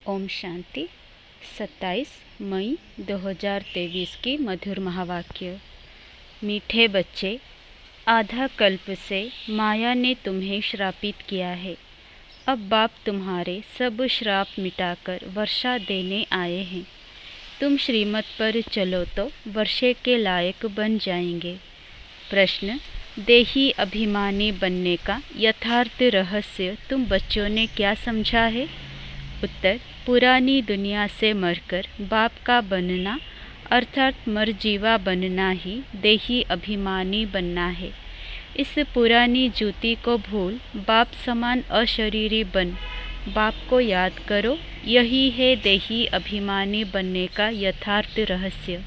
ओम शांति। 27 मई 2023 की मधुर महावाक्य। मीठे बच्चे, आधा कल्प से माया ने तुम्हें श्रापित किया है। अब बाप तुम्हारे सब श्राप मिटाकर वर्षा देने आए हैं। तुम श्रीमत पर चलो तो वर्षे के लायक बन जाएंगे। प्रश्न: देही अभिमानी बनने का यथार्थ रहस्य तुम बच्चों ने क्या समझा है? उत्तर: पुरानी दुनिया से मरकर बाप का बनना अर्थात मरजीवा बनना ही देही अभिमानी बनना है। इस पुरानी जूती को भूल बाप समान अशरीरी बन बाप को याद करो। यही है देही अभिमानी बनने का यथार्थ रहस्य।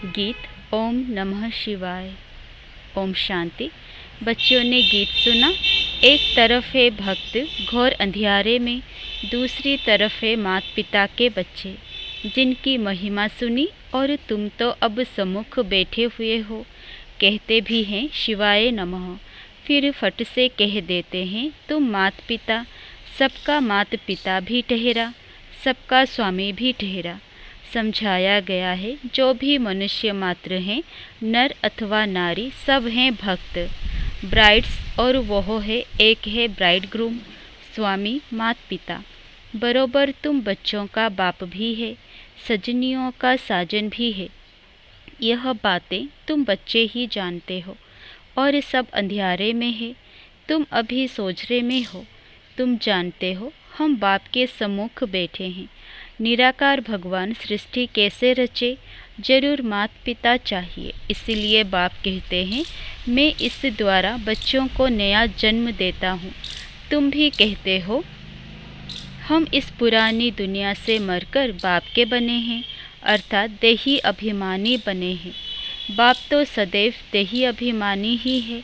गीत ओम नमः शिवाय। ओम शांति। बच्चों ने गीत सुना। एक तरफ है भक्त घोर अंधियारे में, दूसरी तरफ है माता पिता के बच्चे जिनकी महिमा सुनी और तुम तो अब सम्मुख बैठे हुए हो। कहते भी हैं शिवाय नमः, फिर फट से कह देते हैं तुम माता पिता। सबका माता पिता भी ठहरा, सबका स्वामी भी ठहरा। समझाया गया है जो भी मनुष्य मात्र हैं, नर अथवा नारी, सब हैं भक्त ब्राइड्स, और वह है एक है ब्राइड ग्रूम, स्वामी माता पिता। बरोबर तुम बच्चों का बाप भी है, सजनियों का साजन भी है। यह बातें तुम बच्चे ही जानते हो और सब अंधियारे में है। तुम अभी सोचरे में हो। तुम जानते हो हम बाप के सम्मुख बैठे हैं। निराकार भगवान सृष्टि कैसे रचे? जरूर माता पिता चाहिए। इसलिए बाप कहते हैं मैं इस द्वारा बच्चों को नया जन्म देता हूँ। तुम भी कहते हो हम इस पुरानी दुनिया से मरकर बाप के बने हैं, अर्थात देही अभिमानी बने हैं। बाप तो सदैव देही अभिमानी ही है।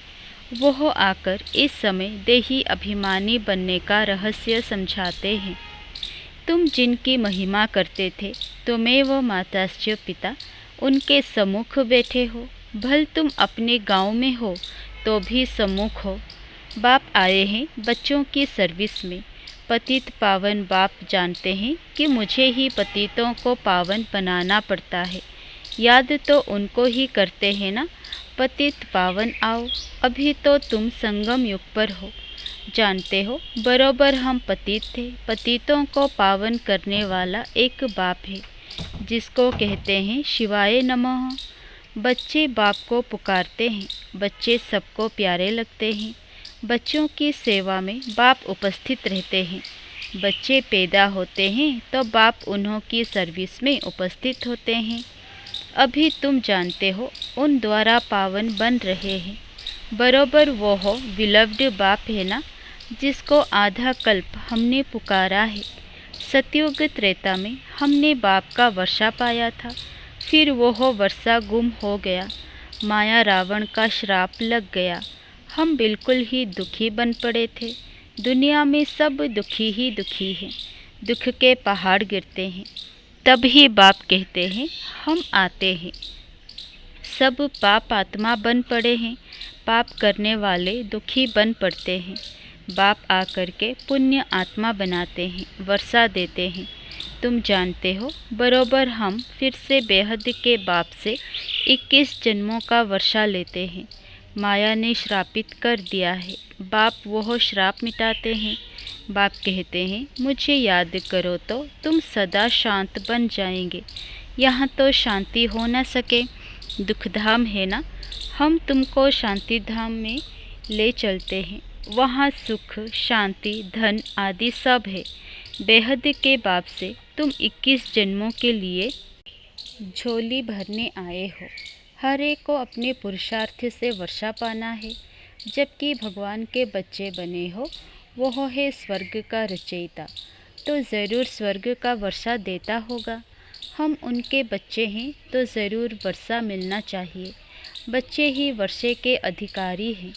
वह आकर इस समय देही अभिमानी बनने का रहस्य समझाते हैं। तुम जिनकी महिमा करते थे, तुम्हें वो माताश्च पिता उनके सम्मुख बैठे हो। भल तुम अपने गांव में हो तो भी सम्मुख हो। बाप आए हैं बच्चों की सर्विस में। पतित पावन बाप जानते हैं कि मुझे ही पतितों को पावन बनाना पड़ता है। याद तो उनको ही करते हैं ना। पतित पावन आओ, अभी तो तुम संगम युग पर हो। जानते हो बरोबर हम पतित थे। पतितों को पावन करने वाला एक बाप है जिसको कहते हैं शिवाय नमः। बच्चे बाप को पुकारते हैं। बच्चे सबको प्यारे लगते हैं। बच्चों की सेवा में बाप उपस्थित रहते हैं। बच्चे पैदा होते हैं तो बाप उन्हों की सर्विस में उपस्थित होते हैं। अभी तुम जानते हो उन द्वारा पावन बन रहे हैं। बरोबर वो हो विलव्ड बाप है ना, जिसको आधा कल्प हमने पुकारा है। सतयुग त्रेता में हमने बाप का वर्षा पाया था, फिर वो वर्षा गुम हो गया। माया रावण का श्राप लग गया। हम बिल्कुल ही दुखी बन पड़े थे। दुनिया में सब दुखी ही दुखी हैं। दुख के पहाड़ गिरते हैं। तब ही बाप कहते हैं हम आते हैं। सब पाप आत्मा बन पड़े हैं। पाप करने वाले दुखी बन पड़ते हैं। बाप आकर के पुण्य आत्मा बनाते हैं, वर्षा देते हैं। तुम जानते हो बरोबर हम फिर से बेहद के बाप से 21 जन्मों का वर्षा लेते हैं। माया ने श्रापित कर दिया है। बाप वह श्राप मिटाते हैं। बाप कहते हैं मुझे याद करो तो तुम सदा शांत बन जाएंगे। यहाँ तो शांति हो न सके, दुखधाम है ना। हम तुमको शांति धाम में ले चलते हैं। वहाँ सुख शांति धन आदि सब है। बेहद के बाप से तुम 21 जन्मों के लिए झोली भरने आए हो। हर एक को अपने पुरुषार्थ से वर्षा पाना है। जबकि भगवान के बच्चे बने हो, वह है स्वर्ग का रचयिता, तो ज़रूर स्वर्ग का वर्षा देता होगा। हम उनके बच्चे हैं तो ज़रूर वर्षा मिलना चाहिए। बच्चे ही वर्षे के अधिकारी हैं।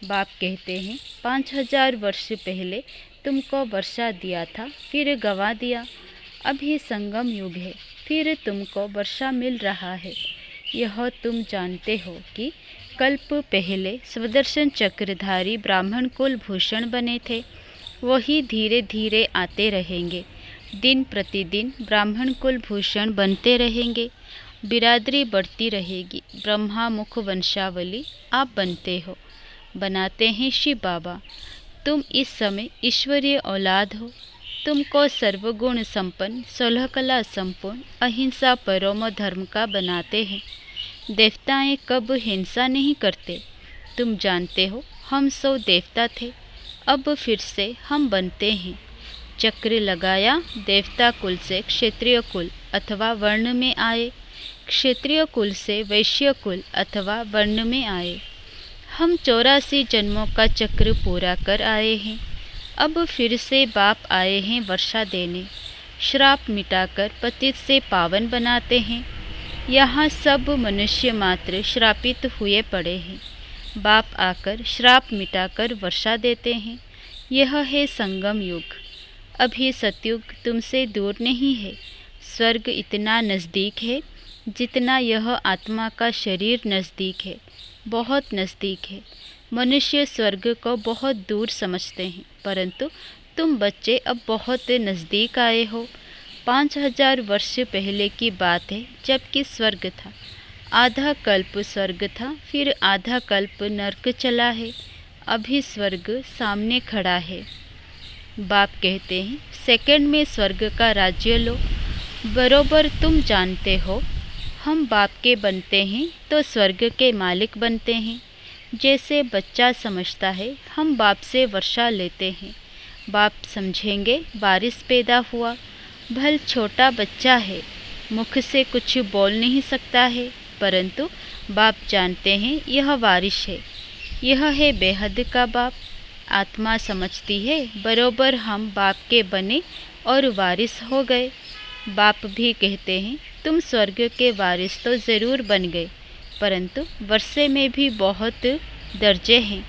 बाप कहते हैं 5000 वर्ष पहले तुमको वर्षा दिया था, फिर गवा दिया। अभी संगम युग है, फिर तुमको वर्षा मिल रहा है। यह तुम जानते हो कि कल्प पहले स्वदर्शन चक्रधारी ब्राह्मण कुल भूषण बने थे। वही धीरे धीरे आते रहेंगे। दिन प्रतिदिन ब्राह्मण कुल भूषण बनते रहेंगे, बिरादरी बढ़ती रहेगी। ब्रह्मा मुख वंशावली आप बनते हो, बनाते हैं शिव बाबा। तुम इस समय ईश्वरीय औलाद हो। तुमको सर्वगुण संपन्न, 16 कला संपूर्ण, अहिंसा परमो धर्म का बनाते हैं। देवताएं कब हिंसा नहीं करते। तुम जानते हो हम सौ देवता थे, अब फिर से हम बनते हैं। चक्र लगाया, देवता कुल से क्षत्रिय कुल अथवा वर्ण में आए, क्षत्रिय कुल से वैश्य कुल अथवा वर्ण में आए। हम 84 जन्मों का चक्र पूरा कर आए हैं। अब फिर से बाप आए हैं वर्षा देने, श्राप मिटाकर पतित से पावन बनाते हैं। यहाँ सब मनुष्य मात्र श्रापित हुए पड़े हैं। बाप आकर श्राप मिटाकर वर्षा देते हैं। यह है संगम युग। अभी सतयुग तुमसे दूर नहीं है। स्वर्ग इतना नज़दीक है जितना यह आत्मा का शरीर नज़दीक है, बहुत नज़दीक है। मनुष्य स्वर्ग को बहुत दूर समझते हैं, परंतु तुम बच्चे अब बहुत नज़दीक आए हो। 5000 वर्ष पहले की बात है, जबकि स्वर्ग था। आधा कल्प स्वर्ग था, फिर आधा कल्प नरक चला है, अभी स्वर्ग सामने खड़ा है। बाप कहते हैं सेकंड में स्वर्ग का राज्य लो। बरोबर तुम जानते हो, हम बाप के बनते हैं तो स्वर्ग के मालिक बनते हैं। जैसे बच्चा समझता है, हम बाप से वर्षा लेते हैं। बाप समझेंगे बारिश पैदा हुआ। भल छोटा बच्चा है, मुख से कुछ बोल नहीं सकता है, परंतु बाप जानते हैं यह बारिश है। यह है बेहद का बाप। आत्मा समझती है बरोबर हम बाप के बने और वारिस हो गए। बाप भी कहते हैं तुम स्वर्ग के वारिस तो ज़रूर बन गए, परंतु वर्षे में भी बहुत दर्जे हैं।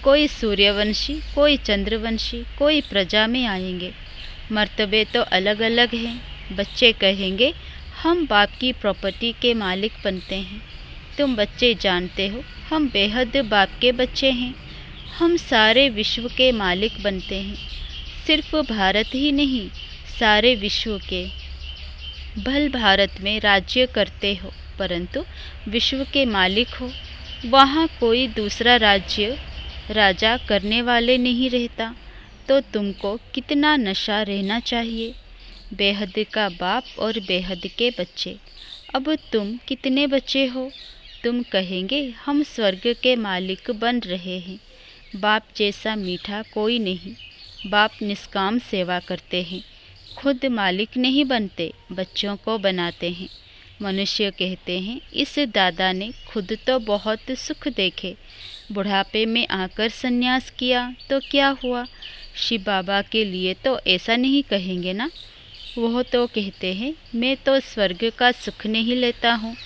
कोई सूर्यवंशी, कोई चंद्रवंशी, कोई प्रजा में आएंगे। मर्तबे तो अलग अलग हैं। बच्चे कहेंगे हम बाप की प्रॉपर्टी के मालिक बनते हैं। तुम बच्चे जानते हो हम बेहद बाप के बच्चे हैं। हम सारे विश्व के मालिक बनते हैं, सिर्फ भारत ही नहीं, सारे विश्व के। भल भारत में राज्य करते हो, परंतु विश्व के मालिक हो। वहाँ कोई दूसरा राज्य राजा करने वाले नहीं रहता, तो तुमको कितना नशा रहना चाहिए। बेहद का बाप और बेहद के बच्चे। अब तुम कितने बच्चे हो? तुम कहेंगे हम स्वर्ग के मालिक बन रहे हैं। बाप जैसा मीठा कोई नहीं। बाप निष्काम सेवा करते हैं, खुद मालिक नहीं बनते, बच्चों को बनाते हैं। मनुष्य कहते हैं इस दादा ने खुद तो बहुत सुख देखे, बुढ़ापे में आकर संन्यास किया तो क्या हुआ। शिव बाबा के लिए तो ऐसा नहीं कहेंगे ना। वह तो कहते हैं मैं तो स्वर्ग का सुख नहीं लेता हूँ,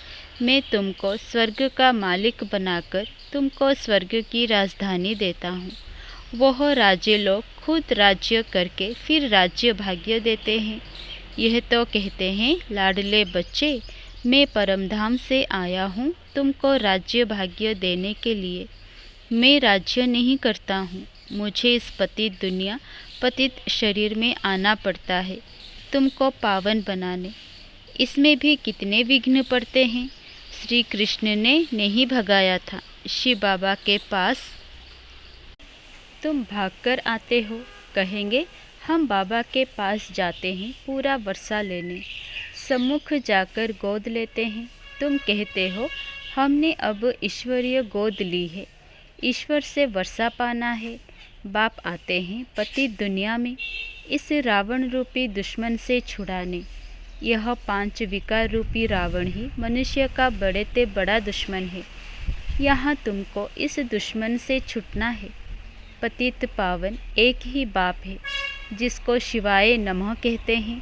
मैं तुमको स्वर्ग का मालिक बनाकर तुमको स्वर्ग की राजधानी देता हूँ। वह राज्य लोग खुद राज्य करके फिर राज्य भाग्य देते हैं। यह तो कहते हैं लाडले बच्चे, मैं परमधाम से आया हूँ तुमको राज्य भाग्य देने के लिए। मैं राज्य नहीं करता हूँ, मुझे इस पतित दुनिया पतित शरीर में आना पड़ता है तुमको पावन बनाने। इसमें भी कितने विघ्न पड़ते हैं। श्री कृष्ण ने नहीं भगाया था, शिव बाबा के पास तुम भागकर आते हो। कहेंगे हम बाबा के पास जाते हैं पूरा वर्षा लेने, सम्मुख जाकर गोद लेते हैं। तुम कहते हो हमने अब ईश्वरीय गोद ली है, ईश्वर से वर्षा पाना है। बाप आते हैं पतित दुनिया में इस रावण रूपी दुश्मन से छुड़ाने। यह 5 विकार रूपी रावण ही मनुष्य का बड़े से बड़ा दुश्मन है। यहाँ तुमको इस दुश्मन से छुटना है। पतित पावन एक ही बाप है, जिसको शिवाय नमः कहते हैं।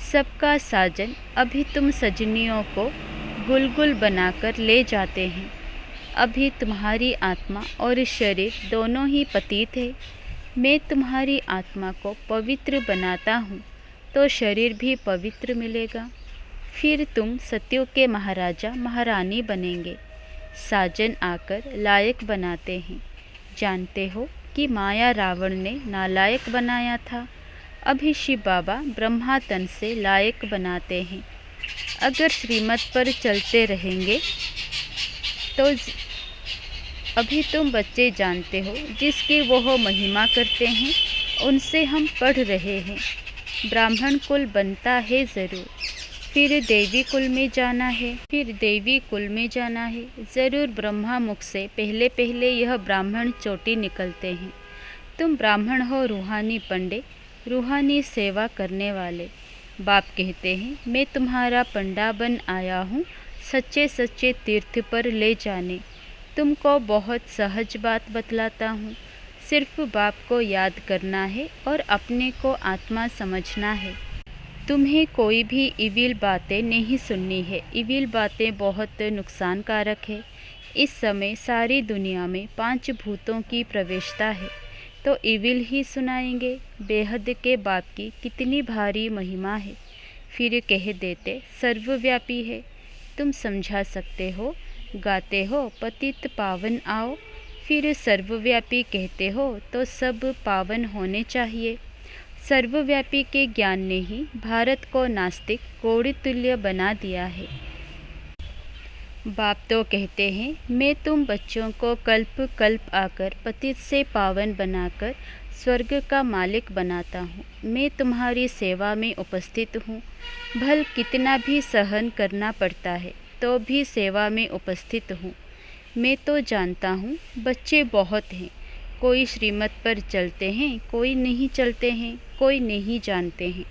सबका साजन अभी तुम सजनियों को गुलगुल बनाकर ले जाते हैं। अभी तुम्हारी आत्मा और शरीर दोनों ही पतित है। मैं तुम्हारी आत्मा को पवित्र बनाता हूँ तो शरीर भी पवित्र मिलेगा। फिर तुम सत्यों के महाराजा महारानी बनेंगे। साजन आकर लायक बनाते हैं। जानते हो कि माया रावण ने नालायक बनाया था, अभी शिव बाबा ब्रह्मा तन से लायक बनाते हैं। अगर श्रीमत पर चलते रहेंगे तो अभी तुम बच्चे जानते हो जिसकी वो महिमा करते हैं, उनसे हम पढ़ रहे हैं। ब्राह्मण कुल बनता है ज़रूर, फिर देवी कुल में जाना है, ज़रूर ब्रह्मा मुख से पहले पहले यह ब्राह्मण चोटी निकलते हैं। तुम ब्राह्मण हो रूहानी पंडे, रूहानी सेवा करने वाले। बाप कहते हैं मैं तुम्हारा पंडा बन आया हूँ सच्चे सच्चे तीर्थ पर ले जाने। तुमको बहुत सहज बात बतलाता हूँ, सिर्फ बाप को याद करना है और अपने को आत्मा समझना है। तुम्हें कोई भी इविल बातें नहीं सुननी है। इविल बातें बहुत नुकसानकारक है। इस समय सारी दुनिया में 5 भूतों की प्रवेशता है, तो इविल ही सुनाएंगे। बेहद के बाप की कितनी भारी महिमा है। फिर कह देते सर्वव्यापी है। तुम समझा सकते हो, गाते हो पतित पावन आओ, फिर सर्वव्यापी कहते हो तो सब पावन होने चाहिए। सर्वव्यापी के ज्ञान ने ही भारत को नास्तिक कोड़ी तुल्य बना दिया है। बाप तो कहते हैं मैं तुम बच्चों को कल्प कल्प आकर पतित से पावन बनाकर स्वर्ग का मालिक बनाता हूँ। मैं तुम्हारी सेवा में उपस्थित हूँ। भल कितना भी सहन करना पड़ता है तो भी सेवा में उपस्थित हूँ। मैं तो जानता हूँ बच्चे बहुत हैं, कोई श्रीमत पर चलते हैं, कोई नहीं चलते हैं, कोई नहीं जानते हैं।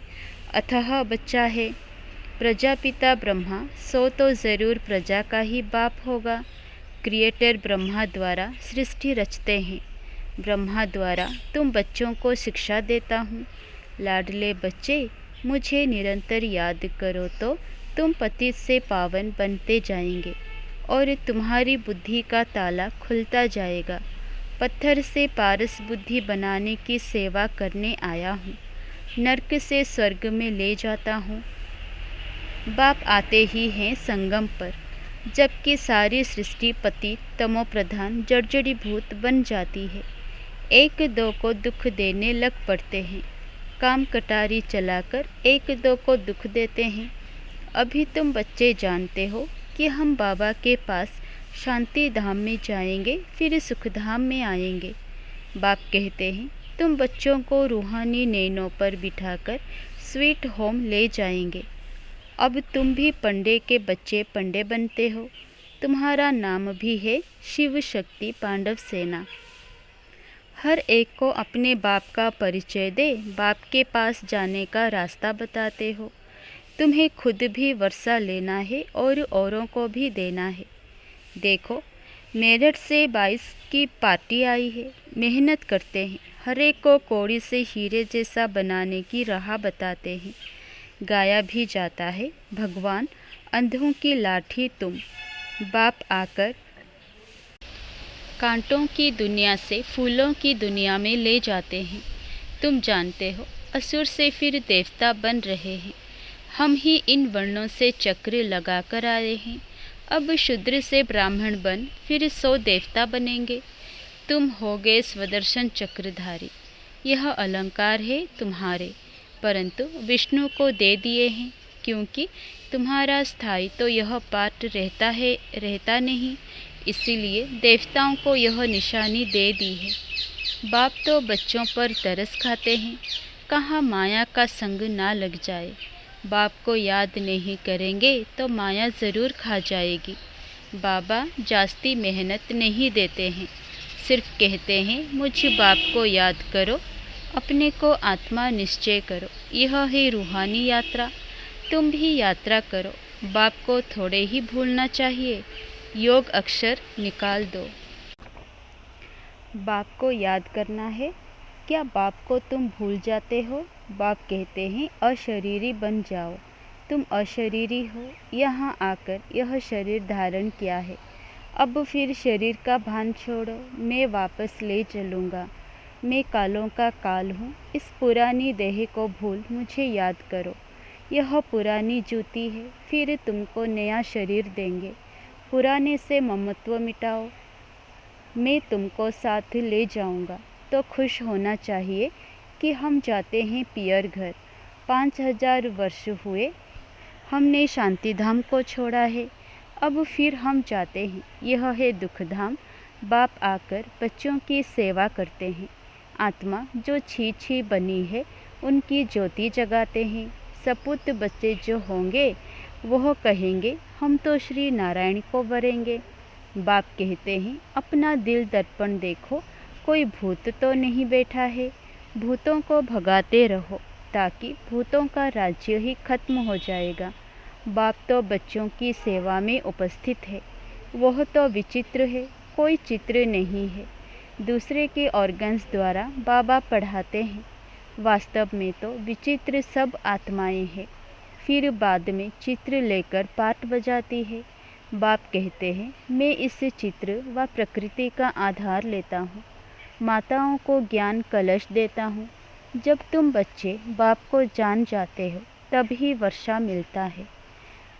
अतः बच्चा है प्रजापिता ब्रह्मा, सो तो ज़रूर प्रजा का ही बाप होगा। क्रिएटर ब्रह्मा द्वारा सृष्टि रचते हैं। ब्रह्मा द्वारा तुम बच्चों को शिक्षा देता हूँ। लाडले बच्चे, मुझे निरंतर याद करो तो तुम पतित से पावन बनते जाएंगे और तुम्हारी बुद्धि का ताला खुलता जाएगा। पत्थर से पारस बुद्धि बनाने की सेवा करने आया हूँ। नरक से स्वर्ग में ले जाता हूँ। बाप आते ही हैं संगम पर, जबकि सारी सृष्टि पतित तमो प्रधान जड़जड़ीभूत बन जाती है। एक दो को दुख देने लग पड़ते हैं। काम कटारी चलाकर एक दो को दुख देते हैं। अभी तुम बच्चे जानते हो कि हम बाबा के पास शांति धाम में जाएंगे, फिर सुख धाम में आएंगे। बाप कहते हैं तुम बच्चों को रूहानी नैनों पर बिठाकर स्वीट होम ले जाएंगे। अब तुम भी पंडे के बच्चे पंडे बनते हो। तुम्हारा नाम भी है शिव शक्ति पांडव सेना। हर एक को अपने बाप का परिचय दे, बाप के पास जाने का रास्ता बताते हो। तुम्हें खुद भी वर्षा लेना है और औरों को भी देना है। देखो, मेरठ से 22 की पार्टी आई है। मेहनत करते हैं, हर एक को कौड़ी से हीरे जैसा बनाने की राह बताते हैं। गाया भी जाता है भगवान अंधों की लाठी तुम। बाप आकर कांटों की दुनिया से फूलों की दुनिया में ले जाते हैं। तुम जानते हो असुर से फिर देवता बन रहे हैं। हम ही इन वर्णों से चक्र लगा कर आए हैं। अब शूद्र से ब्राह्मण बन फिर 100 देवता बनेंगे। तुम होगे स्वदर्शन चक्रधारी। यह अलंकार है तुम्हारे, परंतु विष्णु को दे दिए हैं, क्योंकि तुम्हारा स्थायी तो यह पाठ रहता नहीं, इसीलिए देवताओं को यह निशानी दे दी है। बाप तो बच्चों पर तरस खाते हैं, कहाँ माया का संग ना लग जाए। बाप को याद नहीं करेंगे तो माया ज़रूर खा जाएगी। बाबा जास्ती मेहनत नहीं देते हैं, सिर्फ कहते हैं मुझ बाप को याद करो, अपने को आत्मा निश्चय करो। यह है रूहानी यात्रा। तुम भी यात्रा करो। बाप को थोड़े ही भूलना चाहिए। योग अक्षर निकाल दो। बाप को याद करना है। क्या बाप को तुम भूल जाते हो? बाप कहते हैं अशरीरी बन जाओ। तुम अशरीरी हो। यहाँ आकर यह शरीर धारण किया है। अब फिर शरीर का भान छोड़ो। मैं वापस ले चलूँगा। मैं कालों का काल हूँ। इस पुरानी देह को भूल मुझे याद करो। यह पुरानी जूती है, फिर तुमको नया शरीर देंगे। पुराने से ममत्व मिटाओ। मैं तुमको साथ ले जाऊँगा। तो खुश होना चाहिए कि हम जाते हैं पियर घर। 5000 वर्ष हुए हमने शांति धाम को छोड़ा है, अब फिर हम जाते हैं, यह है दुख धाम। बाप आकर बच्चों की सेवा करते हैं। आत्मा जो छी छी बनी है उनकी ज्योति जगाते हैं। सपूत बच्चे जो होंगे वह कहेंगे हम तो श्री नारायण को वरेंगे। बाप कहते हैं अपना दिल दर्पण देखो, कोई भूत तो नहीं बैठा है। भूतों को भगाते रहो ताकि भूतों का राज्य ही खत्म हो जाएगा। बाप तो बच्चों की सेवा में उपस्थित है। वह तो विचित्र है, कोई चित्र नहीं है। दूसरे के ऑर्गन्स द्वारा बाबा पढ़ाते हैं। वास्तव में तो विचित्र सब आत्माएं हैं, फिर बाद में चित्र लेकर पाठ बजाती है। बाप कहते हैं मैं इस चित्र व प्रकृति का आधार लेता हूँ, माताओं को ज्ञान कलश देता हूँ। जब तुम बच्चे बाप को जान जाते हो तभी वर्षा मिलता है।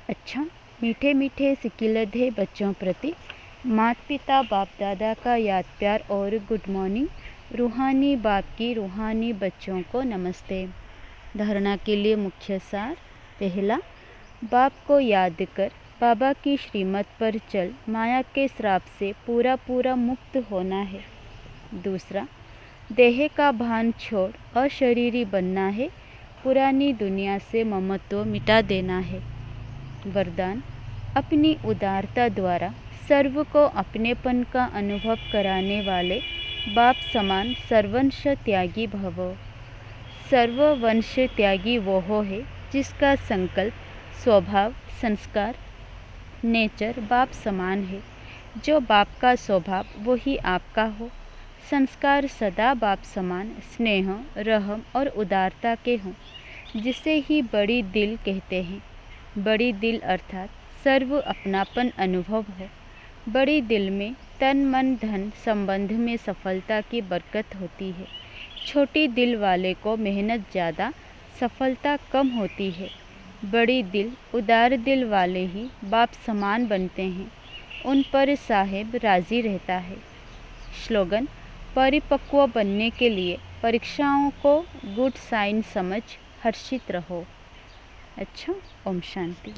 अच्छा, मीठे मीठे सिकिलधे बच्चों प्रति माता पिता बाप दादा का याद प्यार और गुड मॉर्निंग। रूहानी बाप की रूहानी बच्चों को नमस्ते। धारणा के लिए मुख्य सार। पहला, बाप को याद कर बाबा की श्रीमत पर चल माया के श्राप से पूरा पूरा मुक्त होना है। दूसरा, देह का भान छोड़ अशरीरी बनना है, पुरानी दुनिया से ममत्व मिटा देना है। वरदान, अपनी उदारता द्वारा सर्व को अपनेपन का अनुभव कराने वाले बाप समान सर्वंश त्यागी भव। सर्ववंश त्यागी वो है जिसका संकल्प, स्वभाव, संस्कार, नेचर बाप समान है। जो बाप का स्वभाव वही आपका हो। संस्कार सदा बाप समान स्नेह, रहम और उदारता के हों, जिसे ही बड़ी दिल कहते हैं। बड़ी दिल अर्थात सर्व अपनापन अनुभव हो। बड़ी दिल में तन मन धन संबंध में सफलता की बरकत होती है। छोटी दिल वाले को मेहनत ज़्यादा, सफलता कम होती है। बड़ी दिल उदार दिल वाले ही बाप समान बनते हैं, उन पर साहेब राजी रहता है। स्लोगन, परिपक्व बनने के लिए परीक्षाओं को गुड साइन समझ हर्षित रहो। अच्छा, ओम शांति।